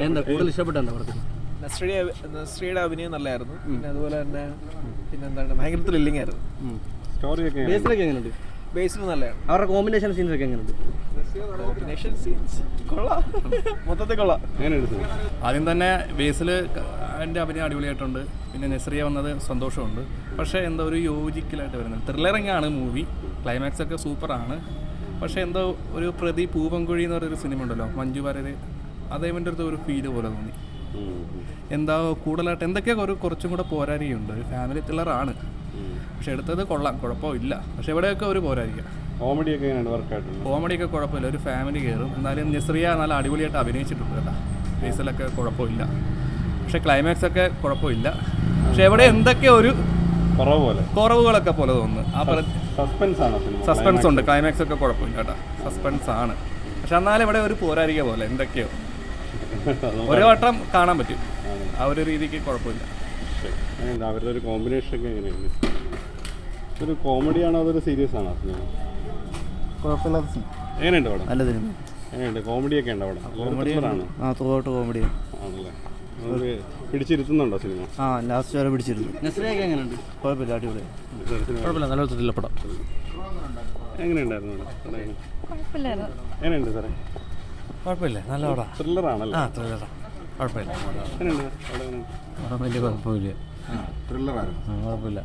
എന്താ കൂടുതൽ ഇഷ്ടപ്പെട്ട എന്താ പടത്തിൽ? നസ്രിയുടെ അഭിനയം നല്ലതായിരുന്നു. പിന്നെ അതുപോലെ തന്നെ പിന്നെന്താണ് ഭയങ്കര ത്രില്ലിംഗ് ആയിരുന്നു. ബേസിലൊക്കെ എങ്ങനെയുണ്ട്? ബേസിൽ നല്ലതാണ്. അവരുടെ കോമ്പിനേഷൻ സീൻസ് ഒക്കെ എങ്ങനെയുണ്ട്? കോമ്പിനേഷൻ സീൻസ് കൊള്ളാം, മൊത്തത്തിൽ കൊള്ളാം. ആദ്യം തന്നെ ബേസിൽ എൻ്റെ അഭിനയം അടിപൊളിയായിട്ടുണ്ട്. പിന്നെ നസ്രിയ വന്നത് സന്തോഷമുണ്ട്. പക്ഷേ എന്തോ ഒരു യോജിക്കലായിട്ട് വരുന്നത് ത്രില്ലറിങ്ങാണ് മൂവി. ക്ലൈമാക്സ് ഒക്കെ സൂപ്പറാണ്. പക്ഷേ എന്തോ ഒരു പ്രതി പൂവൻകുഴി എന്ന് പറയുന്നൊരു സിനിമ ഉണ്ടല്ലോ, മഞ്ജു വാര്യർ, അതേവൻ്റെ അടുത്ത് ഒരു ഫീല് പോലെ തോന്നി. എന്താ കൂടുതലായിട്ട് എന്തൊക്കെയോ കുറച്ചും കൂടെ പോരാരിയുണ്ട്. ഒരു ഫാമിലി ത്രില്ലറാണ്, പക്ഷെ എടുത്തത് കൊള്ളാം, കുഴപ്പമില്ല. പക്ഷെ ഇവിടെയൊക്കെ ഒരു പോരായിരിക്കാം. കോമഡിയൊക്കെ കുഴപ്പമില്ല, ഒരു ഫാമിലി കയറും. എന്നാലും നസ്രിയ നല്ല അടിപൊളിയായിട്ട് അഭിനയിച്ചിട്ടുണ്ട് കേട്ടോ. ബേസിലൊക്കെ കുഴപ്പമില്ല, പക്ഷെ ക്ലൈമാക്സ് ഒക്കെ കുഴപ്പമില്ല. പക്ഷെ എവിടെ എന്തൊക്കെയോ ഒരു കുറവുകളൊക്കെ പോലെ തോന്നുന്നു. സസ്പെൻസ് ഉണ്ട്, ക്ലൈമാക്സ് ഒക്കെ കുഴപ്പമില്ല കേട്ടോ, സസ്പെൻസ് ആണ്. പക്ഷെ എന്നാലും ഇവിടെ ഒരു പോരാരിക പോലെ എന്തൊക്കെയോ ഒരു വട്ടം കാണാൻ പറ്റും. ആ ഒരു രീതിക്ക് കുഴപ്പമില്ല. അവരുടെ ഒരു കോമ്പിനേഷൻ ഒക്കെ എങ്ങനെയാണ്? ഒരു കോമഡിയാണോ അതൊരു സീരിയസ് ആണോ? കുഴപ്പമില്ലാത്ത എങ്ങനെയുണ്ട് പടം? നല്ല സിനിമ. എങ്ങനെയുണ്ട്? കോമഡിയൊക്കെ ഉണ്ടോ അവിടെ? കോമഡി ആണല്ലേ? നമുക്ക് പിടിച്ചിരുത്തുന്നുണ്ടോ സിനിമ? ലാസ്റ്റ് വരെ പിടിച്ചിരുന്നു. നസ്രിയൊക്കെ എങ്ങനെയുണ്ട്? കുഴപ്പമില്ല, അടിപൊളി, കുഴപ്പമില്ല, നല്ല ത്രില്ലർ പടം. എങ്ങനെയുണ്ടായിരുന്നു? എങ്ങനെയുണ്ട് സാറേ? കുഴപ്പമില്ല, നല്ല പടം. ത്രില്ലറാണല്ലേ? ത്രില്ലറാ, കുഴപ്പമില്ല. എങ്ങനെയുണ്ട്? വലിയ കുഴപ്പമില്ല, ത്രില്ലറാണ്, കുഴപ്പമില്ല.